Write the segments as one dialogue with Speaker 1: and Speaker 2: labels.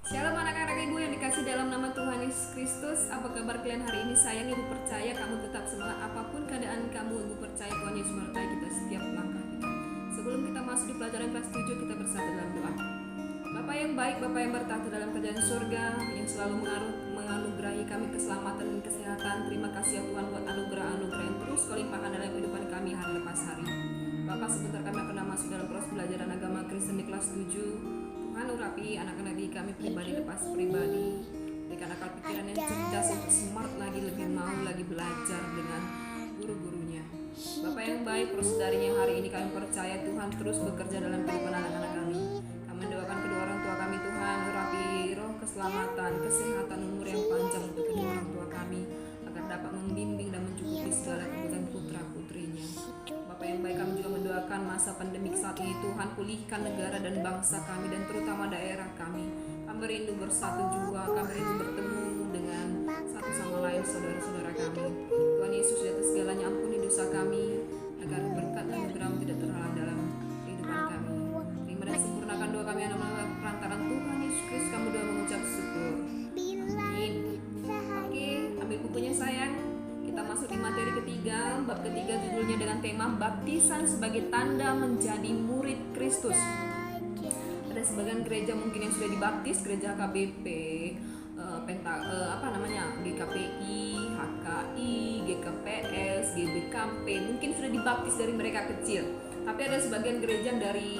Speaker 1: Shalom anak-anak ibu yang dikasih dalam nama Tuhan Yesus Kristus. Apa kabar kalian hari ini? Sayang, ibu percaya kamu tetap semangat apapun keadaan kamu. Ibu percaya Tuhan Yesus menyertai kita setiap langkah kita. Sebelum kita masuk di pelajaran kelas 7, kita bersatu dalam doa. Bapa yang baik, Bapa yang bertahta dalam kerajaan surga, yang selalu menganugerahi kami keselamatan dan kesehatan. Terima kasih ya Tuhan buat anugerah-anugerah yang terus Kau limpahkan dalam kehidupan kami hari lepas hari. Bapak, sebentar kami akan masuk dalam proses pelajaran agama Kristen di kelas 7. Tuhan urapi anak-anak didik kami pribadi lepas pribadi, berikan akal pikiran yang cerdas untuk smart lagi, lebih mau lagi belajar dengan guru-gurunya. Bapak yang baik, saudari yang hari ini kami percaya Tuhan terus bekerja dalam kehidupan anak-anak kami. Kami mendoakan kedua orang tua kami, Tuhan urapi roh keselamatan, kesehatan, umur yang panjang untuk kedua orang tua kami, agar dapat membimbing dan mencukupi segala kebutuhan putra-putrinya. Bapak yang baik, kami juga mendoakan masa pandemik saat ini, Tuhan pulihkan negara dan bangsa kami dan terutama daerah kami. Kami rindu bersatu jua, kami rindu bertemu dengan satu sama lain saudara-saudara kami. Tuhan Yesus, di atas segalanya ampuni dosa kami, agar berkat dan anugerah tidak terhalang dalam kehidupan kami. Terima dan sempurnakan doa kami dalam perantaraan Tuhan Yesus Kristus. Kami doa mengucap syukur. Amin. Oke, ambil bukunya sayang. Kita masuk di materi ketiga, bab ketiga, judulnya dengan tema baptisan sebagai tanda menjadi murid Kristus. Ada sebagian gereja mungkin yang sudah dibaptis, gereja KBP, GKPI, HKI, GKPS, GBKP, mungkin sudah dibaptis dari mereka kecil. Tapi ada sebagian gereja dari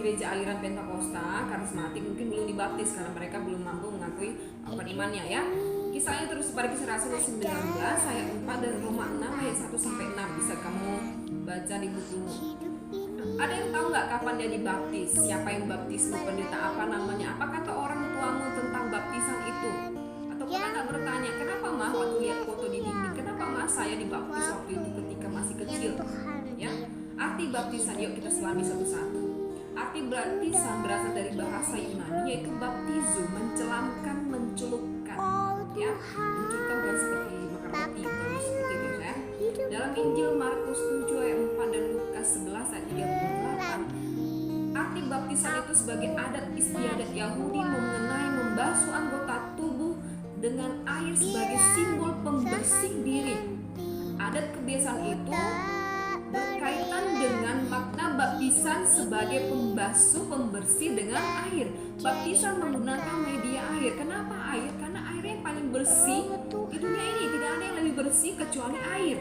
Speaker 1: gereja aliran Pentakosta, karismatik mungkin belum dibaptis karena mereka belum mampu mengakui imannya ya. Kisahnya terus pada Kisah Rasul 19 ayat 4 dan Roma 6 ayat 1 sampai 6, bisa kamu baca di bukumu. Ada yang tahu nggak kapan dia dibaptis? Siapa yang baptismu? Pendeta apa namanya? Apa kata orang tuamu tentang baptisan itu? Atau pernah nggak bertanya, kenapa mah waktu lihat foto di dinding, kenapa mah saya dibaptis waktu itu ketika masih kecil? Ya, arti baptisan, yuk kita selami satu-satu. Arti baptisan berasal dari bahasa Yunani, yaitu baptizo, mencelamkan, mencelupkan. Ya, mencelupkan bukan seperti makan roti, bukan seperti itu ya. Dalam Injil Markus 7 ayat 4 dan Lukas 11 ayat 38, arti baptisan itu sebagai adat istiadat Yahudi mengenai membasuh anggota tubuh dengan air sebagai simbol pembersih diri. Adat kebiasaan itu berkaitan dengan makna baptisan sebagai pembasuh, pembersih dengan air. Baptisan menggunakan media air. Kenapa air? Karena air yang paling bersih di dunia ini, tidak ada yang lebih bersih kecuali air.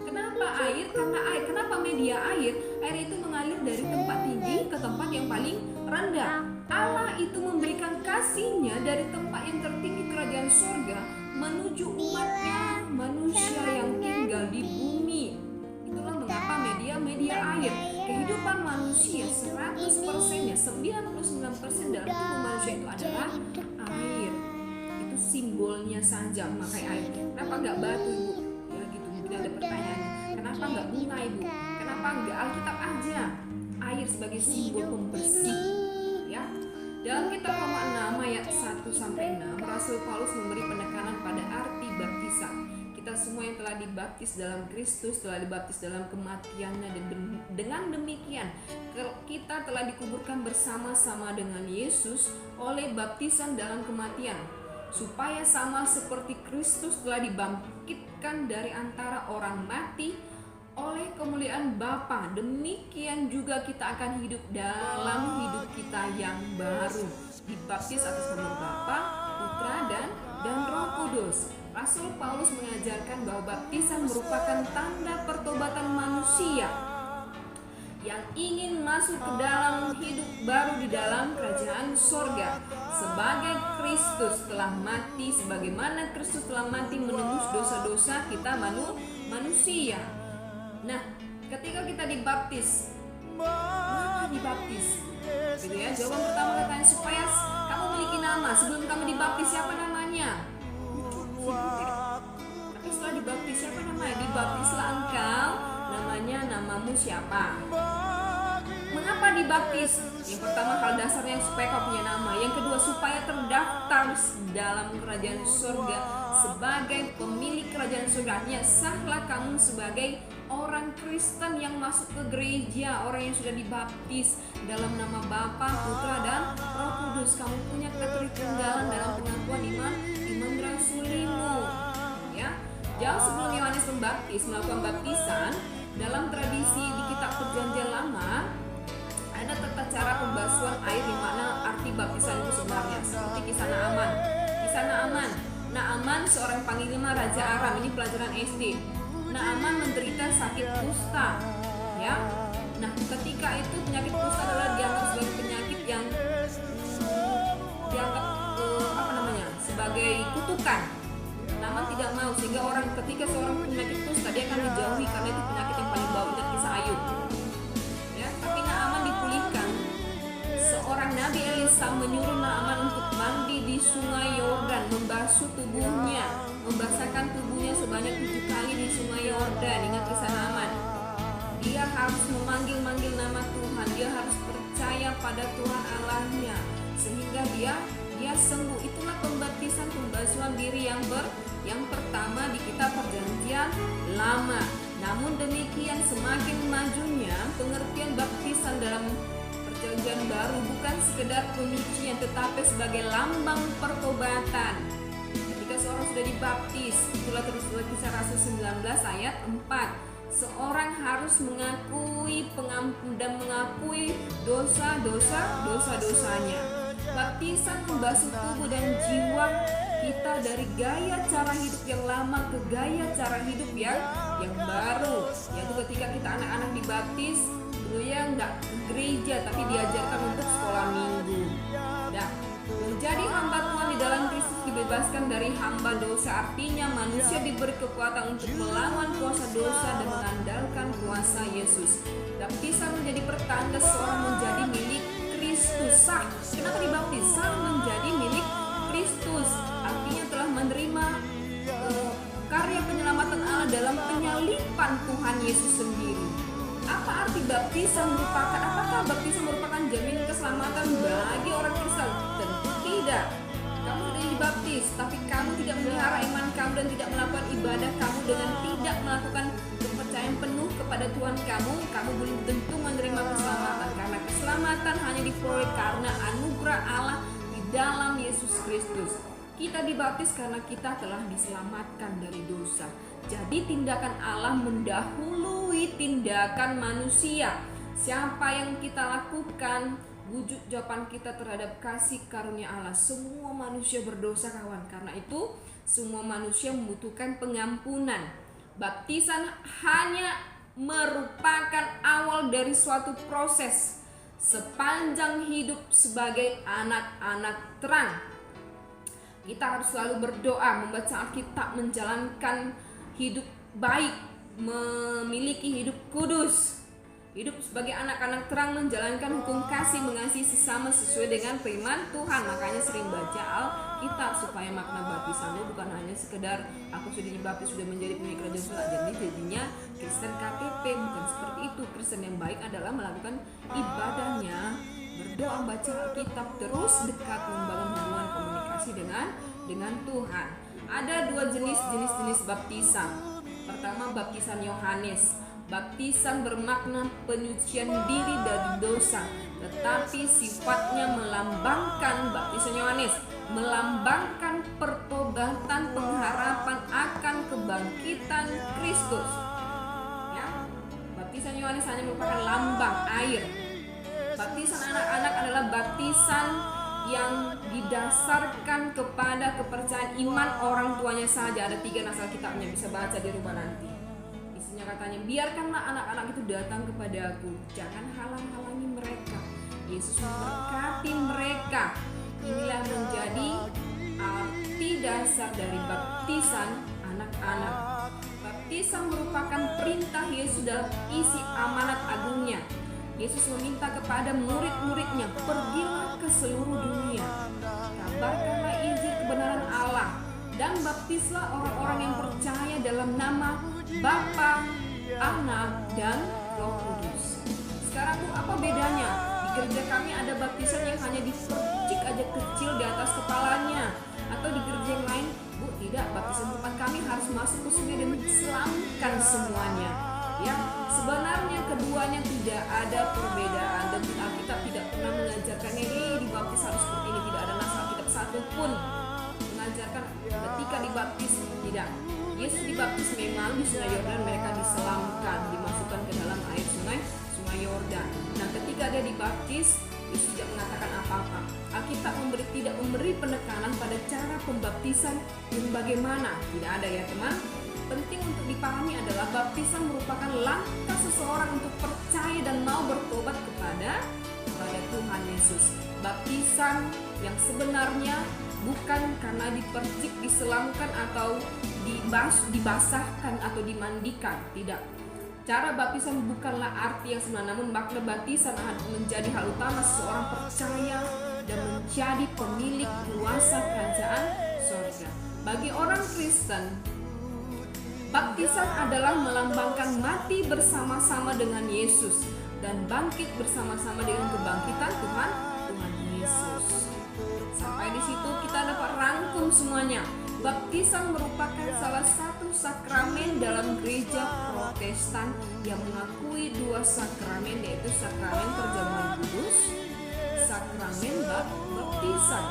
Speaker 1: Kenapa air? Karena air. Kenapa media air? Air itu mengalir dari tempat tinggi ke tempat yang paling rendah. Allah itu memberikan kasih-Nya dari tempat yang tertinggi kerajaan surga menuju umatnya, manusia yang tinggal di bumi. Itulah mengapa media air. Kehidupan manusia 100%-nya, 99% dalam tubuh manusia itu adalah air. Itu simbolnya saja memakai air. Kenapa nggak batu, Ibu? Ya gitu, mungkin ada pertanyaan. Kenapa nggak bunga, Ibu? Kenapa nggak Alkitab aja? Air sebagai simbol pembersih. Ya. Dalam kitab Roma 6 ayat 1 sampai 6, Rasul Paulus memberi penekanan pada arti baptisan. Kita semua yang telah dibaptis dalam Kristus, telah dibaptis dalam kematiannya, dan dengan demikian kita telah dikuburkan bersama-sama dengan Yesus oleh baptisan dalam kematian, supaya sama seperti Kristus telah dibangkitkan dari antara orang mati oleh kemuliaan Bapa, demikian juga kita akan hidup dalam hidup kita yang baru, dibaptis atas nama Bapa, Putra dan Roh Kudus. Rasul Paulus mengajarkan bahwa baptisan merupakan tanda pertobatan manusia yang ingin masuk ke dalam hidup baru di dalam kerajaan surga. Sebagai Kristus telah mati, sebagaimana Kristus telah mati menembus dosa-dosa kita manusia. Nah, ketika kita dibaptis, mengapa dibaptis? Gitu ya. Jawaban pertama katanya supaya kamu memiliki nama. Sebelum kamu dibaptis, siapa namanya? Tapi setelah dibaptis, siapa namanya? Dibaptislah engkau, namanya, namamu siapa? Mengapa dibaptis? Yang pertama, hal dasarnya supaya kau punya nama. Yang kedua, supaya terdaftar dalam kerajaan surga sebagai pemilik kerajaan surga. Ya, sahlah kamu sebagai orang Kristen yang masuk ke gereja, orang yang sudah dibaptis dalam nama Bapa, Putra, dan Roh Kudus. Kamu punya ketinggalan dalam pengakuan iman rasulimu. Ya, jauh sebelum Yohanes Pembaptis melakukan baptisan, dalam tradisi di kitab Perjanjian Lama ada tata cara pembasuhan air di mana arti baptisan itu sebenarnya, seperti kisah Naaman. Naaman seorang panglima Raja Aram, ini pelajaran SD. Naaman menderita sakit kusta, ya. Nah, ketika itu penyakit kusta adalah dianggap sebagai penyakit yang dianggap sebagai kutukan. Naaman tidak mau, sehingga ketika seorang penyakit kusta dia akan dijauhi karena itu penyakit yang paling bau. Ingat kisah Ayub. Ya, tapi Naaman dipulihkan. Seorang Nabi Elisa menyuruh Naaman untuk mandi di sungai Yordan, membasahkan tubuhnya sebanyak 7 kali di sungai Yordan. Ingat kisah Naaman. Dia harus memanggil nama Tuhan, dia harus percaya pada Tuhan Allahnya sehingga dia sembuh. Itulah pembasuhan diri yang pertama di kitab Perjanjian Lama. Namun demikian, semakin majunya pengertian baptisan dalam Perjanjian Baru bukan sekedar penyucian tetapi sebagai lambang pertobatan. Ketika seorang sudah dibaptis, itulah terus Kisah Rasul 19 ayat 4. Seorang harus mengakui dan mengakui dosa-dosanya. Baptisan membasuh tubuh dan jiwa kita dari gaya cara hidup yang lama ke gaya cara hidup yang baru. Yaitu ketika kita anak-anak dibaptis, dulunya nggak ke gereja tapi diajarkan untuk sekolah minggu. Nah, menjadi hamba Tuhan di dalam Kristus dibebaskan dari hamba dosa, artinya manusia diberi kekuatan untuk melawan kuasa dosa dan mengandalkan kuasa Yesus. Baptisan menjadi pertanda seorang menjadi milik Kristus. Sah. Kenapa dibaptis? Sah menjadi milik Kristus. Artinya telah menerima karya penyelamatan Allah dalam penyalipan Tuhan Yesus sendiri. Apa arti baptisan merupakan? Apakah baptisan merupakan jaminan keselamatan bagi orang Kristen? Tentu tidak. Kamu sudah dibaptis, tapi kamu tidak memelihara iman kamu dan tidak melakukan ibadah kamu dengan tidak melakukan kepercayaan penuh kepada Tuhan kamu belum tentu menerima keselamatan. Karena keselamatan hanya diperoleh karena anugerah Allah di dalam Yesus Kristus. Kita dibaptis karena kita telah diselamatkan dari dosa. Jadi tindakan Allah mendahului tindakan manusia. Siapa yang kita lakukan, wujud jawaban kita terhadap kasih karunia Allah. Semua manusia berdosa, kawan. Karena itu semua manusia membutuhkan pengampunan. Baptisan hanya merupakan awal dari suatu proses sepanjang hidup sebagai anak-anak terang. Kita harus selalu berdoa, membaca Alkitab, menjalankan hidup baik, memiliki hidup kudus. Hidup sebagai anak-anak terang, menjalankan hukum kasih, mengasihi sesama sesuai dengan firman Tuhan. Makanya sering baca Alkitab supaya makna baptisan itu bukan hanya sekedar aku sudah dibaptis sudah menjadi pemilik kerajaan surga, jadi jadinya Kristen KTP. Bukan seperti itu. Kristen yang baik adalah melakukan ibadahnya, berdoa, baca Alkitab, terus dekat, membangun hubungan komunikasi dengan Tuhan. Ada 2 jenis baptisan. Pertama, baptisan Yohanes. Baptisan bermakna penyucian diri dari dosa, tetapi sifatnya melambangkan, baptisan Yohanes melambangkan pertobatan, pengharapan akan kebangkitan Kristus. Ya, baptisan Yohanes hanya merupakan lambang air. Baptisan anak-anak adalah baptisan yang didasarkan kepada kepercayaan iman orang tuanya saja. Ada 3 naskah kitabnya, bisa baca di rumah nanti. Katanya, biarkanlah anak-anak itu datang kepadaku, jangan halang-halangi mereka. Yesus memberkati mereka. Inilah menjadi arti dasar dari baptisan anak-anak. Baptisan merupakan perintah Yesus dalam isi amanat agungnya. Yesus meminta kepada murid-muridnya, pergilah ke seluruh dunia, kabarkanlah Injil kebenaran Allah, dan baptislah orang-orang yang percaya dalam nama Bapa, Anak, dan Roh Kudus. Sekarang tuh apa bedanya? Di gereja kami ada baptisan yang hanya dipercik aja kecil di atas kepalanya, atau di gereja yang lain, Bu, tidak, baptisan tempat kami harus masuk ke sungai dan diselamatkan semuanya. Ya, sebenarnya keduanya tidak ada perbedaan, dan Alkitab tidak pernah mengajarkan ini dibaptis harus seperti ini. Tidak ada naskah Alkitab 1 tidak dibaptis? Tidak. Yesus dibaptis memang di Sungai Yordan, mereka diselamkan, dimasukkan ke dalam air Sungai Yordan. Nah, ketika dia dibaptis, Yesus tidak mengatakan apa-apa. Alkitab tidak memberi penekanan pada cara pembaptisan yang bagaimana. Tidak ada ya teman. Penting untuk dipahami adalah baptisan merupakan langkah seseorang untuk percaya dan mau bertobat kepada Tuhan Yesus. Baptisan yang sebenarnya bukan karena dipercik, diselamkan atau dibasahkan atau dimandikan. Tidak. Cara baptisan bukanlah arti yang sebenarnya, namun makna baptisan menjadi hal utama seseorang percaya dan menjadi pemilik kuasa kerajaan surga. Bagi orang Kristen, baptisan adalah melambangkan mati bersama-sama dengan Yesus dan bangkit bersama-sama dengan kebangkitan Tuhan Yesus. Sampai di situ kita dapat rangkum semuanya. Baptisan merupakan salah satu sakramen dalam gereja Protestan yang mengakui dua sakramen, yaitu sakramen perjamuan kudus, sakramen baptisan.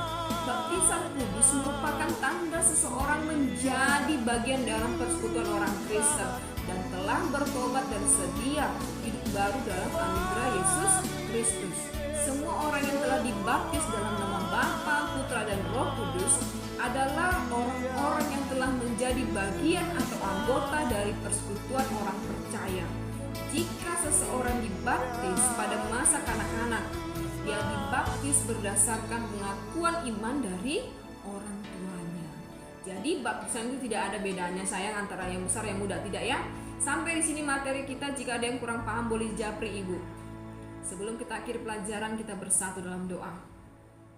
Speaker 1: Baptisan kudus merupakan tanda seseorang menjadi bagian dalam persekutuan orang Kristen dan telah bertobat dan sedia hidup baru dalam anugerah Yesus Kristus. Semua orang yang telah dibaptis dalam nama Bapa, Putra, dan Roh Kudus adalah orang-orang yang telah menjadi bagian atau anggota dari persekutuan orang percaya. Jika seseorang dibaptis pada masa kanak-kanak, dia dibaptis berdasarkan pengakuan iman dari orang tuanya. Jadi baptisan itu tidak ada bedanya sayang antara yang besar yang muda, tidak ya? Sampai di sini materi kita. Jika ada yang kurang paham boleh japri ibu. Sebelum kita akhir pelajaran, kita bersatu dalam doa.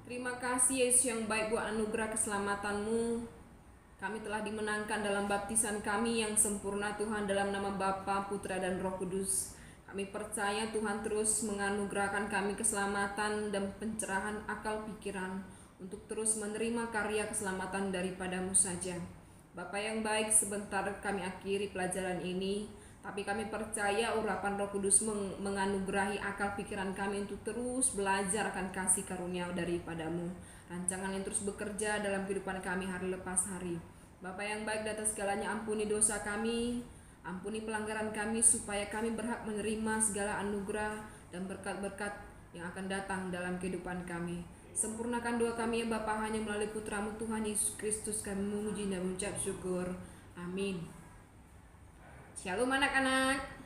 Speaker 1: Terima kasih Yesus yang baik buat anugerah keselamatanmu. Kami telah dimenangkan dalam baptisan kami yang sempurna Tuhan, dalam nama Bapa, Putra, dan Roh Kudus. Kami percaya Tuhan terus menganugerahkan kami keselamatan dan pencerahan akal pikiran untuk terus menerima karya keselamatan daripada-Mu saja. Bapa yang baik, sebentar kami akhiri pelajaran ini, tapi kami percaya urapan Roh Kudus menganugerahi akal pikiran kami untuk terus belajar akan kasih karunia daripada-Mu. Rancangan yang terus bekerja dalam kehidupan kami hari lepas hari. Bapa yang baik, di atas segalanya ampuni dosa kami, ampuni pelanggaran kami, supaya kami berhak menerima segala anugerah dan berkat-berkat yang akan datang dalam kehidupan kami. Sempurnakan doa kami ya Bapa, hanya melalui Putra-Mu Tuhan Yesus Kristus kami memuji dan mengucap syukur. Amin. Shalom anak-anak.